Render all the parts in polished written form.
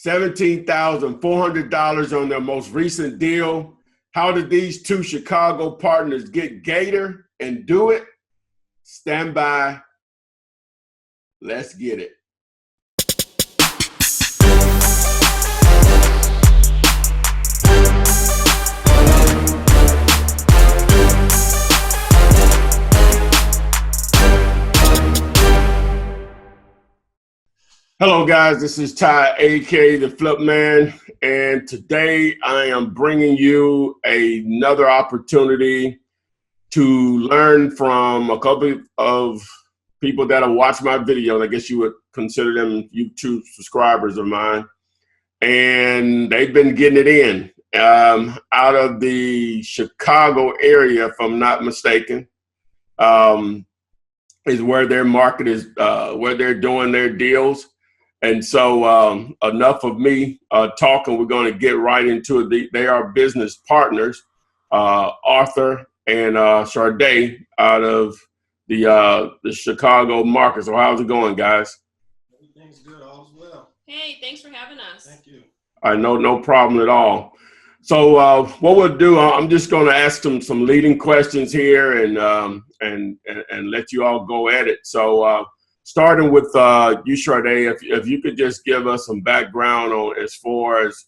$17,400 on their most recent deal. How did these two Chicago partners get Gator and do it? Stand by. Let's get it. Hello guys, this is Ty, aka the Flip Man, and today I am bringing you another opportunity to learn from a couple of people that have watched my videos. I guess you would consider them YouTube subscribers of mine, and they've been getting it in out of the Chicago area, if I'm not mistaken. Is where their market is, where they're doing their deals. And so enough of me talking, we're going to get right into it. They are business partners, Arthur and Sade out of the Chicago market. So how's it going, guys? Everything's good, all's well. Hey, thanks for having us. Thank you. I know, no problem at all. So what we'll do, I'm just going to ask them some leading questions here and let you all go at it. So starting with you, Sade, if you could just give us some background on as far as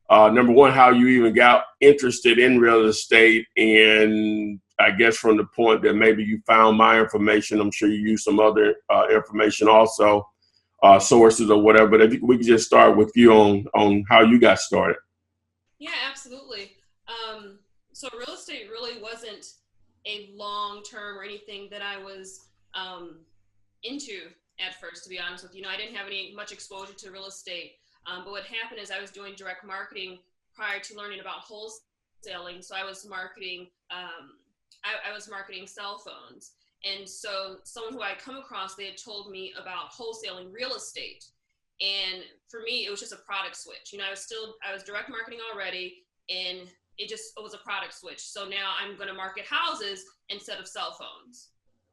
number one, how you even got interested in real estate, and I guess from the point that maybe you found my information, I'm sure you used some other information also, sources or whatever. But if we could just start with you on how you got started. Yeah, absolutely. So real estate really wasn't a long-term or anything that I was into at first, to be honest with you. I didn't have much exposure to real estate. But what happened is I was doing direct marketing prior to learning about wholesaling. So I was marketing, I was marketing cell phones. And so someone who I come across, they had told me about wholesaling real estate. And for me, it was just a product switch. I was direct marketing already, and it was a product switch. So now I'm going to market houses instead of cell phones.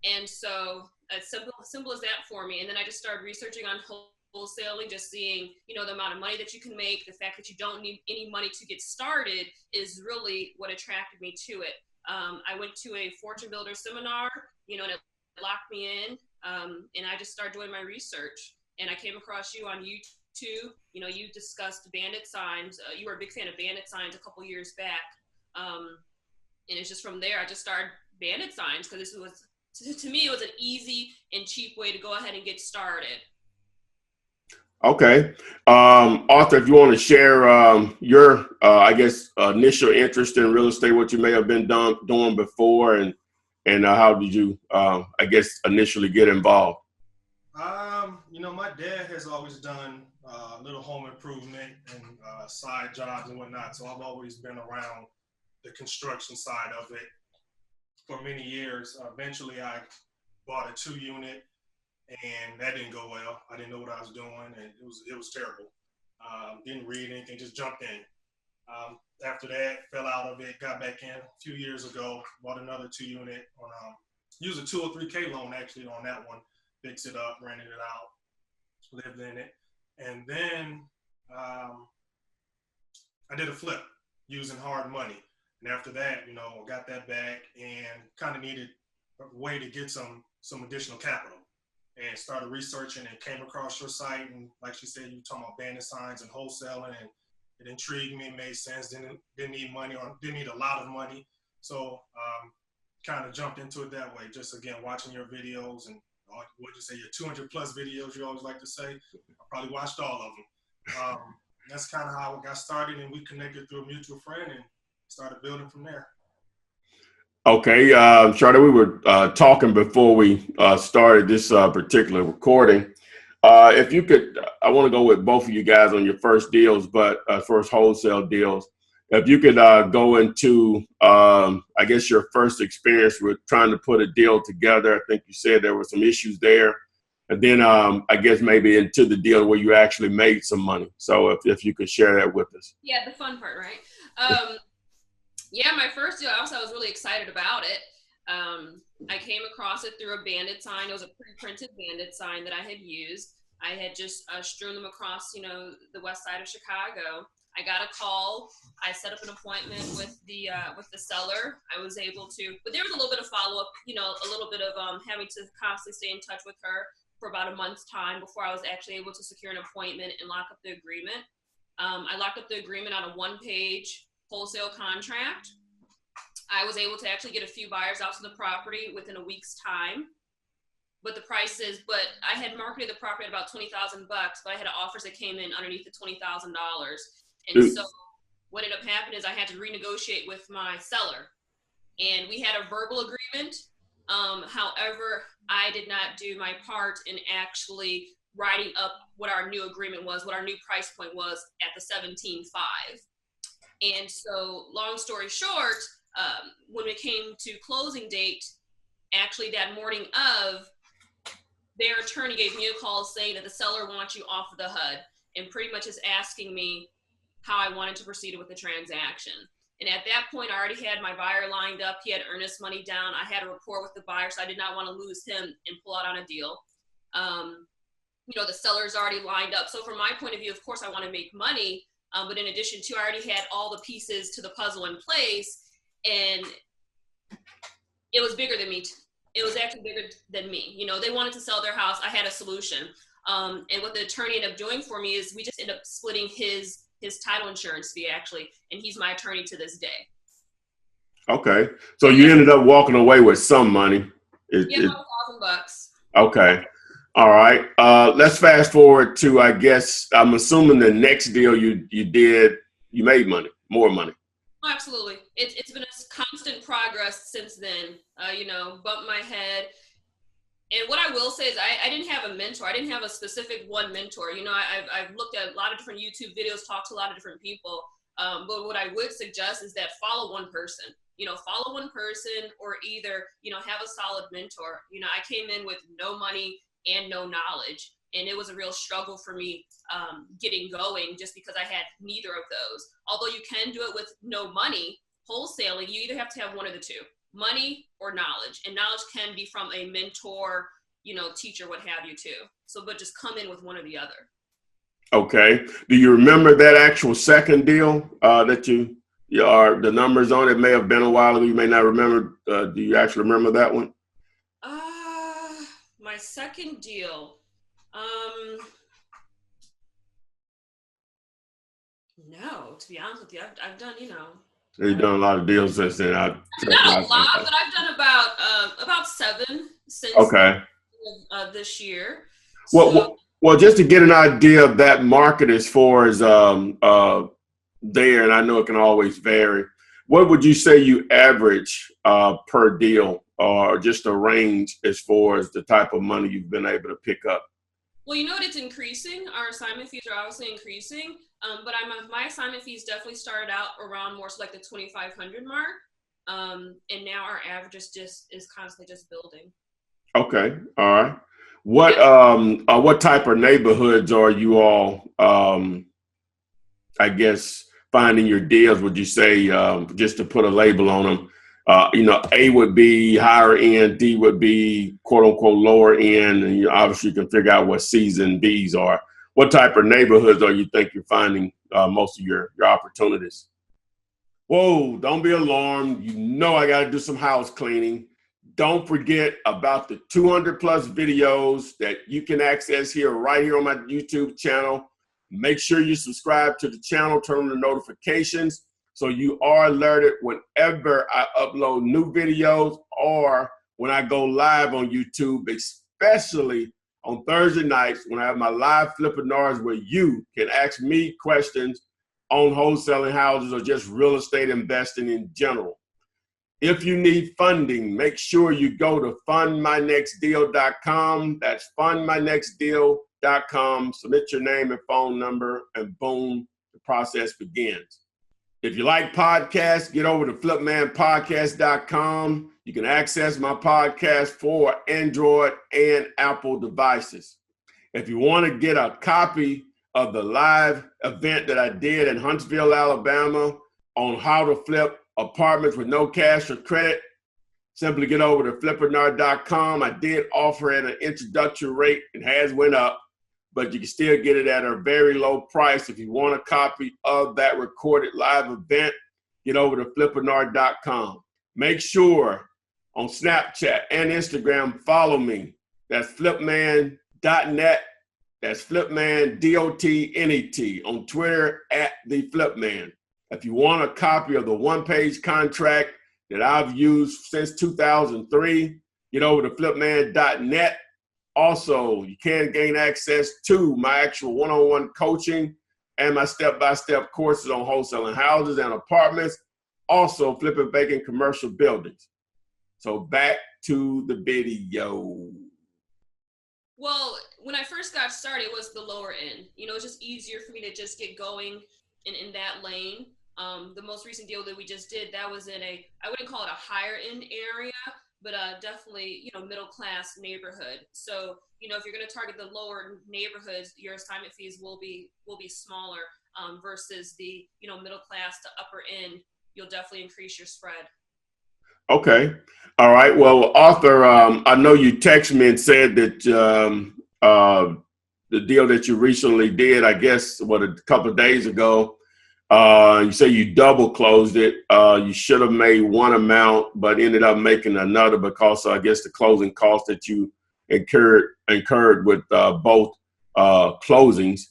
And so it's simple as that for me. And then I just started researching on wholesaling, just seeing, the amount of money that you can make. The fact that you don't need any money to get started is really what attracted me to it. I went to a fortune builder seminar, and it locked me in. And I just started doing my research. And I came across you on YouTube. You discussed bandit signs. You were a big fan of bandit signs a couple years back. And it's just from there, I just started bandit signs because to me, it was an easy and cheap way to go ahead and get started. Okay. Arthur, if you want to share your, I guess, initial interest in real estate, what you may have been doing before, and how did you, I guess, initially get involved? My dad has always done little home improvement and side jobs and whatnot. So I've always been around the construction side of it for many years. Eventually, I bought a 2-unit, and that didn't go well. I didn't know what I was doing, and it was terrible. Didn't read anything, just jumped in. After that, fell out of it, got back in a few years ago, bought another 2-unit on used a 2 or 3K loan actually on that one. Fixed it up, rented it out, lived in it. And then I did a flip using hard money. And after that, got that back and kind of needed a way to get some additional capital, and started researching and came across your site. And like she said, you were talking about bandit signs and wholesaling, and it intrigued me, made sense. Didn't need money, or didn't need a lot of money. So kind of jumped into it that way. Just again, watching your videos and what'd you say, your 200 plus videos you always like to say. I probably watched all of them. That's kind of how it got started, and we connected through a mutual friend and started building from there. Okay, Sade, we were talking before we started this particular recording. If you could, I want to go with both of you guys on your first deals, but first wholesale deals. If you could go into, I guess, your first experience with trying to put a deal together. I think you said there were some issues there. And then I guess maybe into the deal where you actually made some money. So if you could share that with us. Yeah, the fun part, right? Yeah, my first deal, I was really excited about it. I came across it through a bandit sign. It was a pre-printed bandit sign that I had used. I had just strewn them across, the west side of Chicago. I got a call. I set up an appointment with the seller. I was able to, but there was a little bit of follow up, a little bit of having to constantly stay in touch with her for about a month's time before I was actually able to secure an appointment and lock up the agreement. I locked up the agreement on a one-page wholesale contract. I was able to actually get a few buyers out to the property within a week's time. But but I had marketed the property at about $20,000, but I had offers that came in underneath the $20,000. And so what ended up happening is I had to renegotiate with my seller, and we had a verbal agreement. However, I did not do my part in actually writing up what our new agreement was, what our new price point was at the $17,500. And so long story short, when it came to closing date, actually that morning of, their attorney gave me a call saying that the seller wants you off of the HUD and pretty much is asking me how I wanted to proceed with the transaction. And at that point, I already had my buyer lined up. He had earnest money down. I had a rapport with the buyer, so I did not want to lose him and pull out on a deal. The seller's already lined up. So from my point of view, of course, I want to make money. But in addition to, I already had all the pieces to the puzzle in place, and it was bigger than me. It was actually bigger than me. They wanted to sell their house. I had a solution. And what the attorney ended up doing for me is we just ended up splitting his title insurance fee, actually. And he's my attorney to this day. Okay. So you ended up walking away with some money. $1,000. Okay. All right. Let's fast forward to, I guess, I'm assuming the next deal you did, you made money, more money. Oh, absolutely. It's been a constant progress since then. Bumped my head. And what I will say is I didn't have a mentor. I didn't have a specific one mentor. I've looked at a lot of different YouTube videos, talked to a lot of different people. But what I would suggest is that follow one person. Follow one person, or either, have a solid mentor. I came in with no money and no knowledge. And it was a real struggle for me getting going, just because I had neither of those. Although you can do it with no money, wholesaling, you either have to have one of the two, money or knowledge. And knowledge can be from a mentor, teacher, what have you too. So, but just come in with one or the other. Okay. Do you remember that actual second deal that you are the numbers on? It may have been a while ago. You may not remember. Do you actually remember that one? My second deal. No, to be honest with you, I've done, You've done a lot of deals since then. I've done a lot, but I've done about 7 since this year. Well, just to get an idea of that market as far as there, and I know it can always vary, what would you say you average per deal, or just a range as far as the type of money you've been able to pick up? Well, it's increasing. Our assignment fees are obviously increasing, but my assignment fees definitely started out around more so like the 2,500 mark, and now our average is constantly just building. Okay, all right. What type of neighborhoods are you all, I guess, finding your deals? Would you say, just to put a label on them? A would be higher end, D would be quote unquote lower end, and obviously you can figure out what C's and B's are. What type of neighborhoods are you think you're finding most of your opportunities? Whoa, don't be alarmed. I got to do some house cleaning. Don't forget about the 200 plus videos that you can access right here on my YouTube channel. Make sure you subscribe to the channel, turn on the notifications, so you are alerted whenever I upload new videos or when I go live on YouTube, especially on Thursday nights when I have my live Flippinars, where you can ask me questions on wholesaling houses or just real estate investing in general. If you need funding, make sure you go to fundmynextdeal.com. That's fundmynextdeal.com. Submit your name and phone number, and boom, the process begins. If you like podcasts, get over to flipmanpodcast.com. You can access my podcast for Android and Apple devices. If you want to get a copy of the live event that I did in Huntsville, Alabama, on how to flip apartments with no cash or credit, simply get over to flippinar.com. I did offer at an introductory rate. It has went up. but you can still get it at a very low price. If you want a copy of that recorded live event, get over to Flippinar.com. Make sure on Snapchat and Instagram, follow me. That's flipman.net. That's Flipman, DOTNET. On Twitter, @TheFlipMan. If you want a copy of the one-page contract that I've used since 2003, get over to flipman.net. Also, you can gain access to my actual one-on-one coaching and my step-by-step courses on wholesaling houses and apartments. Also, flipping vacant commercial buildings. So back to the video. Well, when I first got started, it was the lower end. It's just easier for me to just get going in that lane. The most recent deal that we just did, that was in I wouldn't call it a higher end area, but definitely, middle class neighborhood. So, if you're going to target the lower neighborhoods, your assignment fees will be smaller versus the, middle class to upper end. You'll definitely increase your spread. Okay. All right. Well, Arthur, I know you texted me and said that the deal that you recently did, I guess, a couple of days ago, you say you double closed it. You should have made one amount, but ended up making another because I guess the closing costs that you incurred with both closings.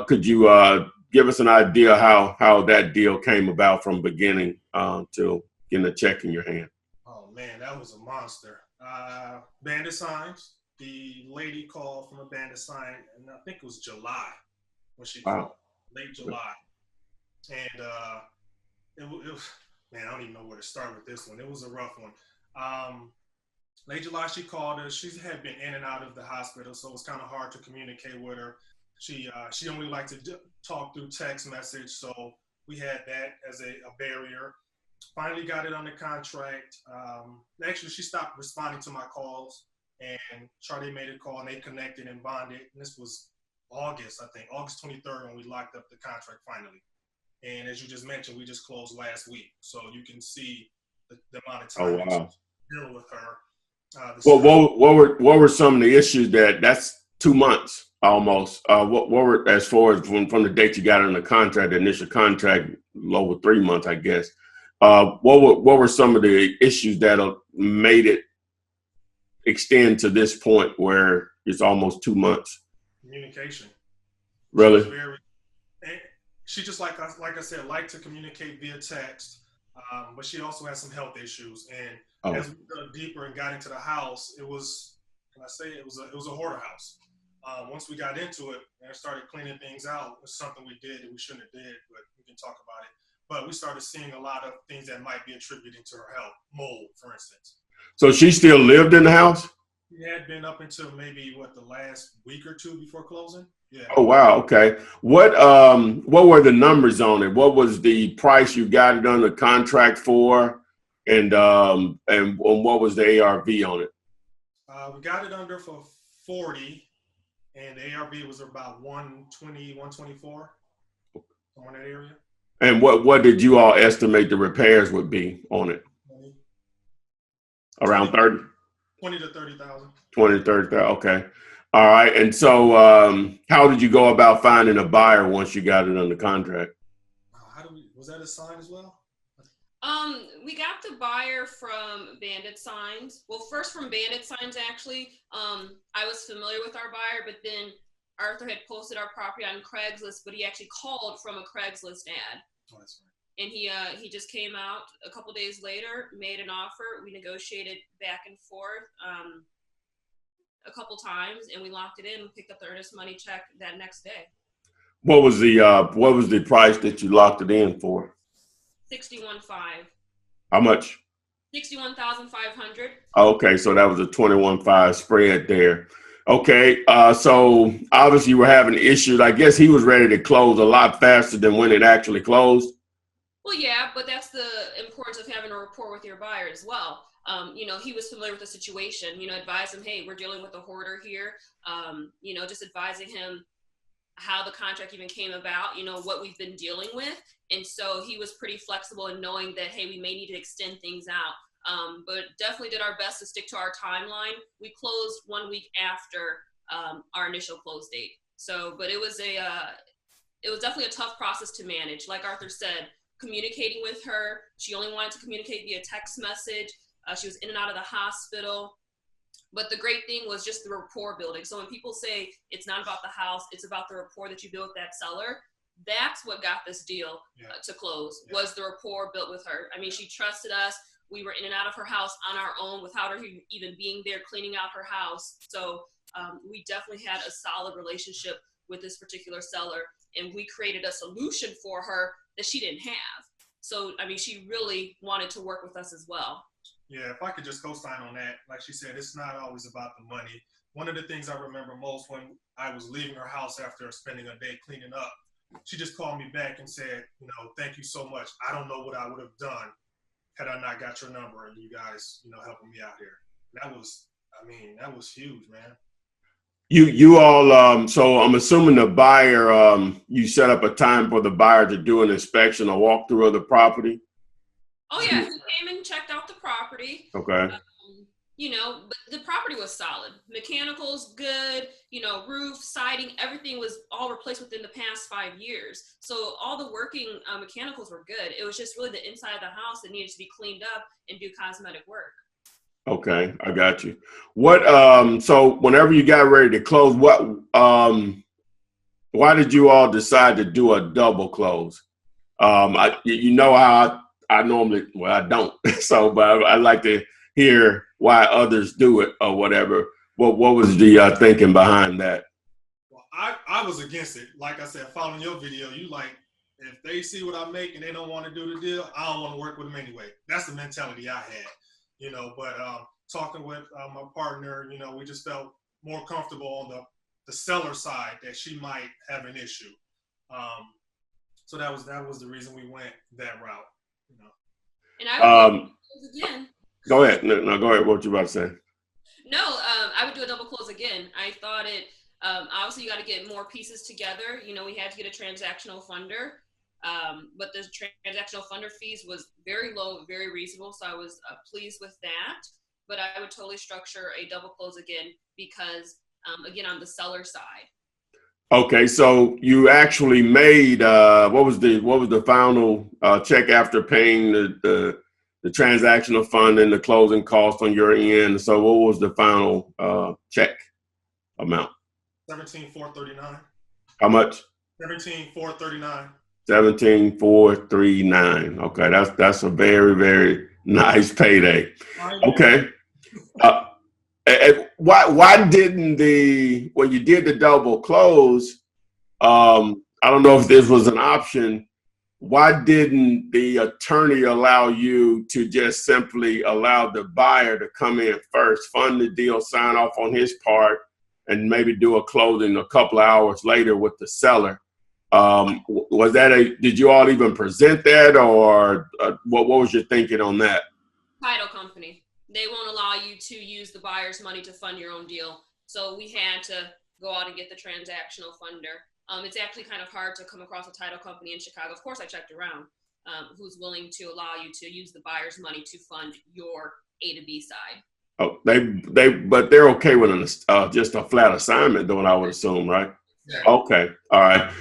Could you give us an idea how that deal came about from beginning to getting a check in your hand? Oh man, that was a monster. Bandit signs. The lady called from a bandit sign, and I think it was July when she called, late July. And it was, man, I don't even know where to start with this one. It was a rough one. Late July, she called us. She had been in and out of the hospital, so it was kind of hard to communicate with her. She only liked to talk through text message, so we had that as a barrier. Finally got it under contract. Actually, she stopped responding to my calls, and Charlie made a call, and they connected and bonded. And this was August 23rd, when we locked up the contract finally. And as you just mentioned, we just closed last week. So you can see the amount of time dealing with her. What were some of the issues that's 2 months almost? What were, as far as from the date you got on the contract, the initial contract, over 3 months, I guess. What were some of the issues that made it extend to this point where it's almost 2 months? Communication. Really? She just like I said, liked to communicate via text, but she also had some health issues. And as we dug deeper and got into the house, it was a hoarder house. Once we got into it and started cleaning things out, it's something we did that we shouldn't have did, but we can talk about it. But we started seeing a lot of things that might be attributed to her health, mold, for instance. So she still lived in the house? She had been up until maybe the last week or two before closing. Yeah. Oh wow. Okay. What were the numbers on it? What was the price you got it under contract for, and what was the ARV on it? We got it under for 40, and the ARV was about 120, 124, somewhere in that area. And what did you all estimate the repairs would be on it? 20. Around 30? 20 to 30,000. 20 to 30,000. Okay. All right. And so how did you go about finding a buyer once you got it under contract? Was that a sign as well? We got the buyer from Bandit Signs. Well, first from Bandit Signs, actually. I was familiar with our buyer, but then Arthur had posted our property on Craigslist, but he actually called from a Craigslist ad. Oh, that's right. And he just came out a couple days later, made an offer. We negotiated back and forth a couple times, and we locked it in and picked up the earnest money check that next day. What was the price that you locked it in for? $61,500. How much? $61,500. Okay, so that was a 21.5 spread there. Okay, so obviously you were having issues. I guess he was ready to close a lot faster than when it actually closed. Well, yeah, but that's the importance of having a rapport with your buyer as well. He was familiar with the situation, advise him, hey, we're dealing with a hoarder here. Just advising him how the contract even came about, what we've been dealing with. And so he was pretty flexible in knowing that, hey, we may need to extend things out. But definitely did our best to stick to our timeline. We closed 1 week after our initial close date. So, but it was definitely a tough process to manage. Like Arthur said, communicating with her, she only wanted to communicate via text message. She was in and out of the hospital. But the great thing was just the rapport building. So when people say it's not about the house, it's about the rapport that you build with that seller, that's what got this deal to close, was the rapport built with her. I mean, she trusted us. We were in and out of her house on our own without her even being there cleaning out her house. So we definitely had a solid relationship with this particular seller, and we created a solution for her that she didn't have. So, I mean, she really wanted to work with us as well. Yeah, if I could just co-sign on that, like she said, it's not always about the money. One of the things I remember most when I was leaving her house after spending a day cleaning up, she just called me back and said, you know, thank you so much. I don't know what I would have done had I not got your number and you guys, you know, helping me out here. That was huge, man. You all, so I'm assuming the buyer, you set up a time for the buyer to do an inspection or walkthrough of the property? Oh yeah, he came and checked out the property. Okay. You know, but the property was solid. Mechanicals good, you know, roof, siding, everything was all replaced within the past 5 years. So all the working mechanicals were good. It was just really the inside of the house that needed to be cleaned up and do cosmetic work. Okay, I got you. What, so whenever you got ready to close, why did you all decide to do a double close? You know how I normally, well, I don't. So, but I like to hear why others do it or whatever. What was the thinking behind that? Well, I was against it. Like I said, following your video, you like, if they see what I make and they don't want to do the deal, I don't want to work with them anyway. That's the mentality I had, you know, but talking with my partner, you know, we just felt more comfortable on the seller side that she might have an issue. So that was the reason we went that route. You know. And I would close again. Go ahead. No, go ahead. What you about to say? No, I would do a double close again. I thought it, obviously you got to get more pieces together. You know, we had to get a transactional funder, but the transactional funder fees was very low, very reasonable. So I was pleased with that, but I would totally structure a double close again because, again, on the seller side. Okay, so you actually made what was the final check after paying the transactional fund and the closing cost on your end? So what was the final check amount? $17,439. How much? $17,439. $17,439. Okay, that's a very, very nice payday. Okay. Why didn't when you did the double close, I don't know if this was an option, why didn't the attorney allow you to just simply allow the buyer to come in first, fund the deal, sign off on his part, and maybe do a closing a couple of hours later with the seller? Did you all even present that, or what was your thinking on that? Title company. They won't allow you to use the buyer's money to fund your own deal. So we had to go out and get the transactional funder. It's actually kind of hard to come across a title company in Chicago. Of course, I checked around who's willing to allow you to use the buyer's money to fund your A to B side. Oh, but they're okay with just a flat assignment, though, I would assume, right? Yeah. Okay, all right.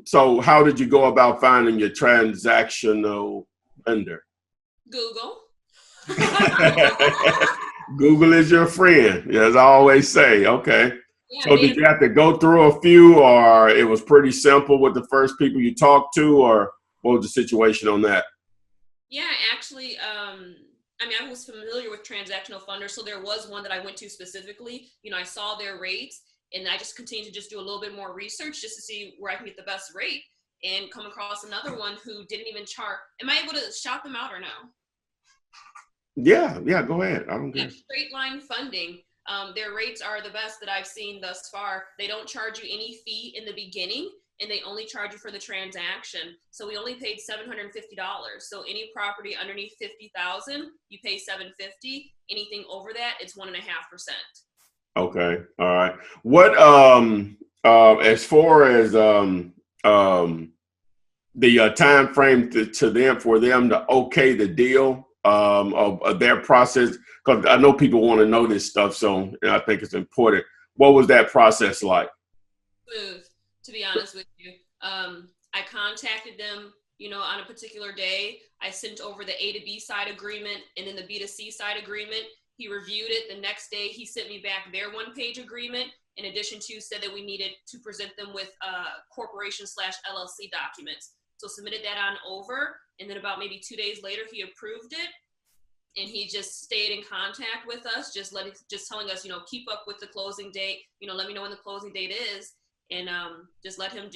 So how did you go about finding your transactional vendor? Google. Google is your friend, as I always say. Okay. Yeah, so did you have to go through a few, or it was pretty simple with the first people you talked to, or what was the situation on that? Yeah, actually, I was familiar with transactional funders, so there was one that I went to specifically. You know, I saw their rates, and I just continued to just do a little bit more research just to see where I can get the best rate, and come across another one who didn't even charge. Am I able to shout them out or no? Yeah, go ahead. I don't care. Straight line funding. Their rates are the best that I've seen thus far. They don't charge you any fee in the beginning, and they only charge you for the transaction. So we only paid $750. So any property underneath $50,000, you pay $750. Anything over that, it's 1.5%. Okay, all right. What as far as the time frame to them for them to okay the deal of their process, because I know people want to know this stuff, so I think it's important. what was that process like? Smooth, to be honest with you. I contacted them, you know, on a particular day. I sent over the A to B side agreement and then the B to C side agreement. He reviewed it. The next day, he sent me back their one-page agreement. In addition to, said that we needed to present them with corporation/LLC documents. So submitted that on over, and then about maybe 2 days later, he approved it. And he just stayed in contact with us, just telling us, you know, keep up with the closing date. You know, let me know when the closing date is, and just let him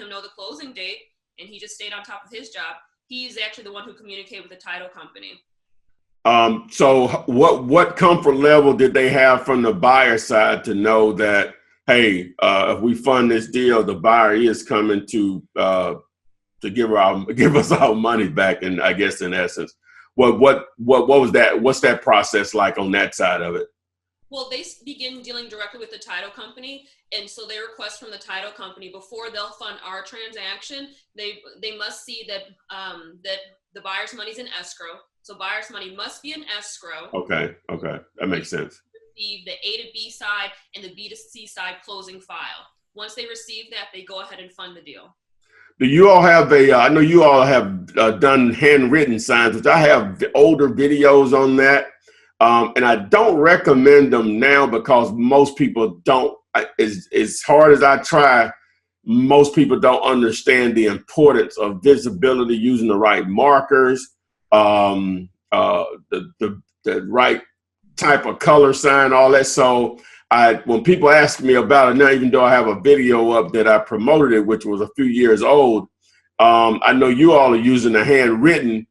know the closing date. And he just stayed on top of his job. He's actually the one who communicated with the title company. So what comfort level did they have from the buyer side to know that, hey, if we fund this deal, the buyer is coming to give us our money back? And I guess in essence, what was that? What's that process like on that side of it? Well, they begin dealing directly with the title company, and so they request from the title company before they'll fund our transaction. They must see that that the buyer's money's in escrow. So buyer's money must be in escrow. Okay, that makes sense. Receive the A to B side and the B to C side closing file. Once they receive that, they go ahead and fund the deal. Do you all have I know you all have done handwritten signs, which I have older videos on that. And I don't recommend them now because most people don't, as hard as I try, most people don't understand the importance of visibility, using the right markers, the right type of color sign, all that. So when people ask me about it now, even though I have a video up that I promoted it, which was a few years old, I know you all are using the handwritten.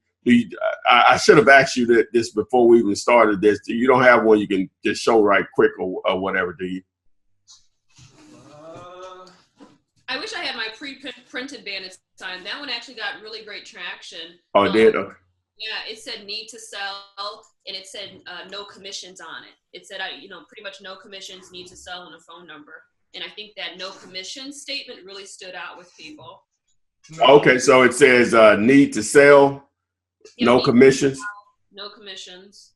I should have asked you this before we even started this. You don't have one you can just show right quick or whatever, do you? I wish I had my pre-printed bandit sign. That one actually got really great traction. Oh, it did? Okay. Yeah, it said need to sell, and it said no commissions on it. It said, pretty much no commissions, need to sell, and a phone number. And I think that no commission statement really stood out with people. Okay, so it says need to sell, no commissions. No commissions.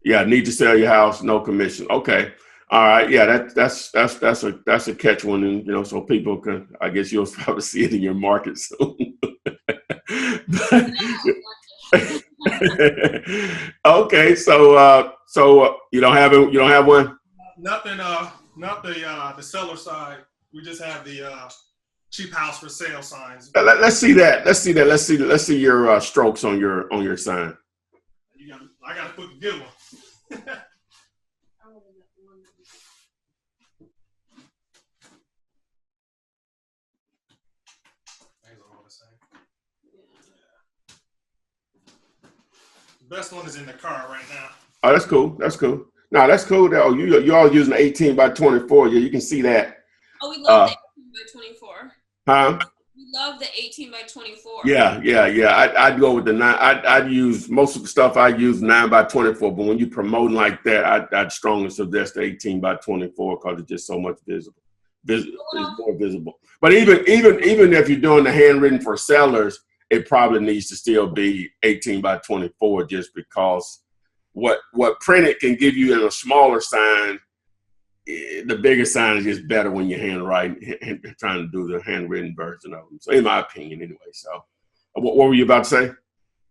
Yeah, need to sell your house, no commission. Okay, all right. Yeah, that's a catch one, and so people can. I guess you'll probably see it in your market soon. Okay, so you don't have one. Nothing. Not the seller side. We just have the cheap house for sale signs. Let's see that. Let's see your strokes on your sign. I gotta put the good one. The best one is in the car right now. Oh, that's cool. No, that's cool. Oh, you all using 18 by 24. Yeah, you can see that. Oh, we love the 18 by 24. Huh? We love the 18 by 24. Yeah. I'd go with the 9. I'd use most of the stuff. I use 9 by 24. But when you're promoting like that, I'd strongly suggest the 18 by 24 because it's just so much visible. It's more visible. But even if you're doing the handwritten for sellers, it probably needs to still be 18 by 24 just because what printed can give you in a smaller sign, the bigger sign is just better when you're handwriting and trying to do the handwritten version of them. So in my opinion, anyway. So what were you about to say?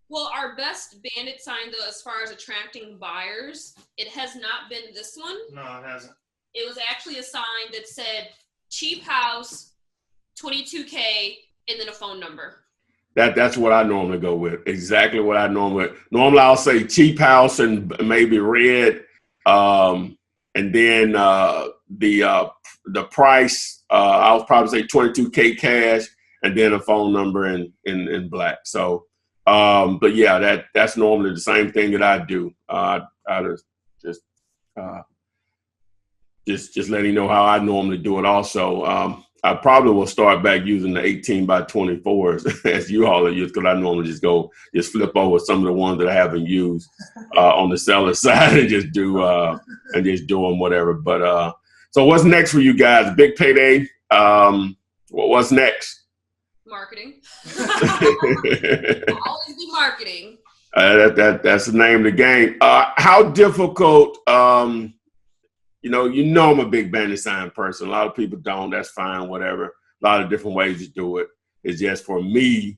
Well, our best bandit sign, though, as far as attracting buyers, it has not been this one. No, it hasn't. It was actually a sign that said cheap house, 22K, and then a phone number. That's what I normally go with. Exactly what I normally I'll say cheap house and maybe red. And then the price, I'll probably say 22K cash, and then a phone number in black. So, but yeah, that's normally the same thing that I do. I just letting you know how I normally do it. Also, I probably will start back using the 18 by 24s as you all are used, because I normally just flip over some of the ones that I haven't used on the seller side and just do them whatever. But so what's next for you guys? Big payday. What's next? Marketing. Always be marketing. That's the name of the game. How difficult I'm a big bandit sign person. A lot of people don't. That's fine, whatever. A lot of different ways to do it. It's just for me,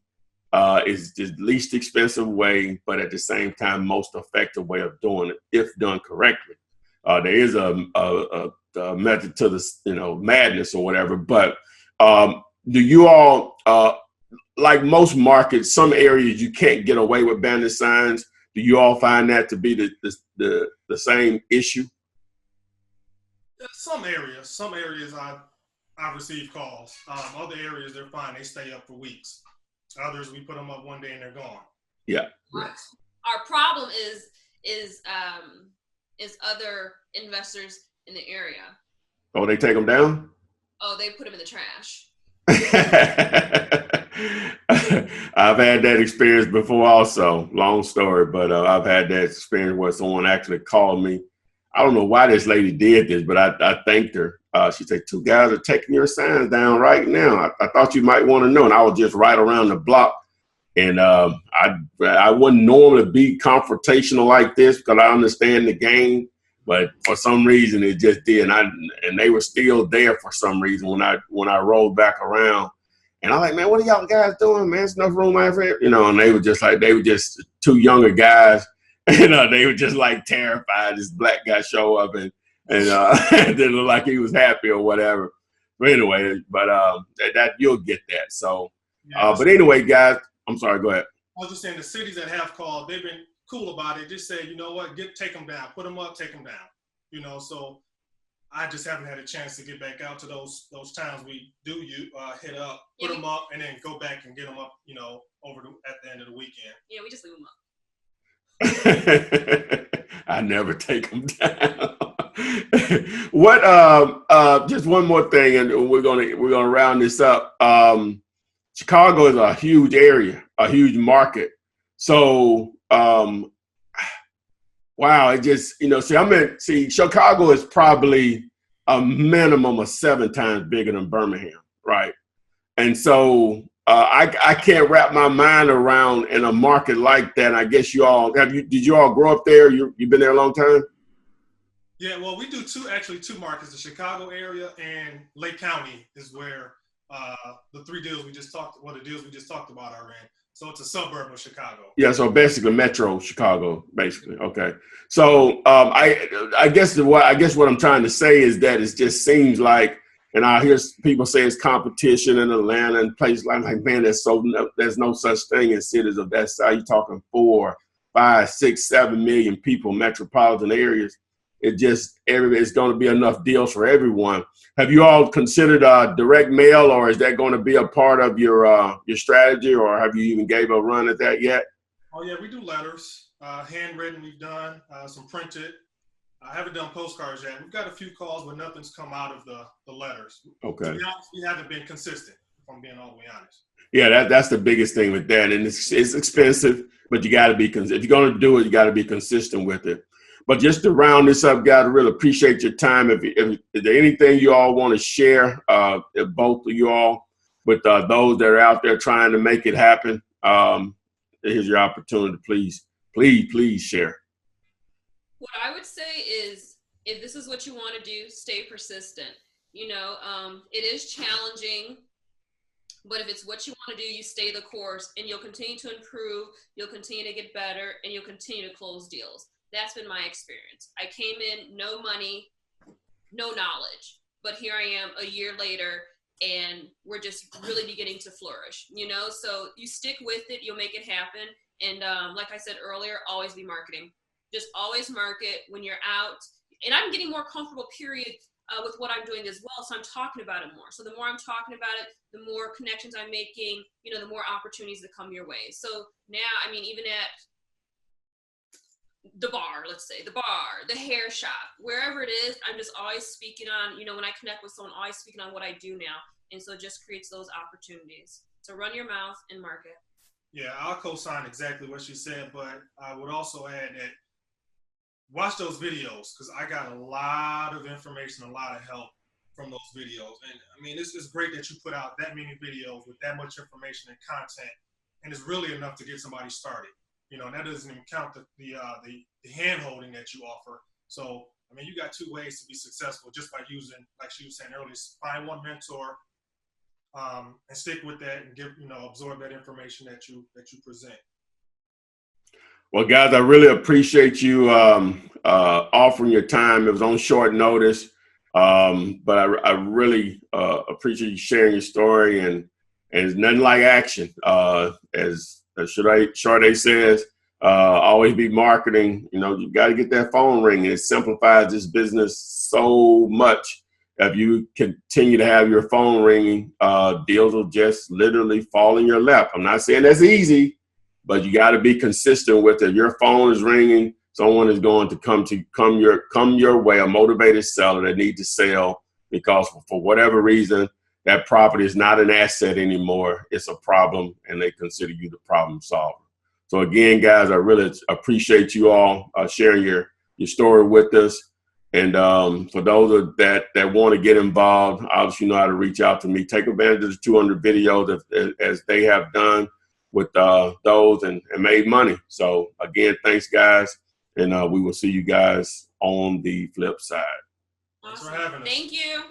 it's the least expensive way, but at the same time, most effective way of doing it if done correctly. There is a method to this, madness or whatever. But do you all, like most markets, some areas you can't get away with bandit signs? Do you all find that to be the same issue? Some areas I've received calls. Other areas they're fine. They stay up for weeks. Others we put them up one day and they're gone. Yeah. Our problem is other investors in the area. Oh, they take them down? Oh, they put them in the trash. I've had that experience before also. Long story, but I've had that experience where someone actually called me. I don't know why this lady did this, but I thanked her. She said, 2 guys are taking your signs down right now. I thought you might want to know. And I was just right around the block. And I wouldn't normally be confrontational like this because I understand the game. But for some reason, it just did. And they were still there for some reason when I rolled back around. And I'm like, man, what are y'all guys doing, man? There's enough room out here. And they were just 2 younger guys. They were just like terrified. This black guy show up and it didn't look like he was happy or whatever. But anyway, that you'll get that. So, but anyway, guys, I'm sorry. Go ahead. I was just saying the cities that have called, they've been cool about it. Just say, you know what, take them down, put them up, take them down. So I just haven't had a chance to get back out to those towns we do hit up, put them up, and then go back and get them up, at the end of the weekend. Yeah, we just leave them up. I never take them down. What? Just one more thing, and we're gonna round this up. Chicago is a huge area, a huge market. So, wow, it just Chicago is probably a minimum of 7 times bigger than Birmingham, right? And so I can't wrap my mind around in a market like that. I guess did you all grow up there? You've been there a long time? Yeah, well, we do two markets, the Chicago area and Lake County is where the deals we just talked about are in. So it's a suburb of Chicago. Yeah, so basically Metro Chicago, basically. Okay. So I guess what I'm trying to say is that it just seems like, and I hear people say it's competition in Atlanta and places like man, there's no such thing in cities of that size. You're talking 4, 5, 6, 7 million people, metropolitan areas. It's going to be enough deals for everyone. Have you all considered direct mail, or is that going to be a part of your strategy, or have you even gave a run at that yet? Oh yeah, we do letters, handwritten. We've done some printed. I haven't done postcards yet. We've got a few calls, but nothing's come out of the letters. Okay. To be honest, we haven't been consistent, if I'm being all the way honest. Yeah, that's the biggest thing with that, and it's expensive, but you got to be if you're going to do it, you got to be consistent with it. But just to round this up, guys, I really appreciate your time. If there anything you all want to share, both of you all, with those that are out there trying to make it happen, here's your opportunity. Please share. What I would say is, if this is what you want to do, stay persistent. It is challenging, but if it's what you want to do, you stay the course, and you'll continue to improve, you'll continue to get better, and you'll continue to close deals. That's been my experience. I came in, no money, no knowledge, but here I am a year later, and we're just really beginning to flourish, So you stick with it, you'll make it happen. And like I said earlier, always be marketing. Just always market when you're out. And I'm getting more comfortable, period, with what I'm doing as well. So I'm talking about it more. So the more I'm talking about it, the more connections I'm making, the more opportunities that come your way. So now, even at the bar, let's say, the hair shop, wherever it is, I'm just always speaking on, when I connect with someone, always speaking on what I do now. And so it just creates those opportunities. So run your mouth and market. Yeah, I'll co-sign exactly what she said, but I would also add that watch those videos, because I got a lot of information, a lot of help from those videos. And it's great that you put out that many videos with that much information and content, and it's really enough to get somebody started. And that doesn't even count the hand holding that you offer. So I mean, you got two ways to be successful just by using, like she was saying earlier, find one mentor and stick with that and give, absorb that information that you present. Well, guys, I really appreciate you offering your time. It was on short notice, but I really appreciate you sharing your story. And it's nothing like action. As Sade says, always be marketing. You got to get that phone ringing. It simplifies this business so much. If you continue to have your phone ringing, deals will just literally fall in your lap. I'm not saying that's easy, but you got to be consistent with it. Your phone is ringing. Someone is going to come your way, a motivated seller that needs to sell because for whatever reason, that property is not an asset anymore. It's a problem, and they consider you the problem solver. So again, guys, I really appreciate you all sharing your story with us. And for those that want to get involved, obviously you know how to reach out to me. Take advantage of the 200 videos as they have done with those and made money. So again, thanks guys. And we will see you guys on the flip side. Awesome. Thanks for having us. Thank you.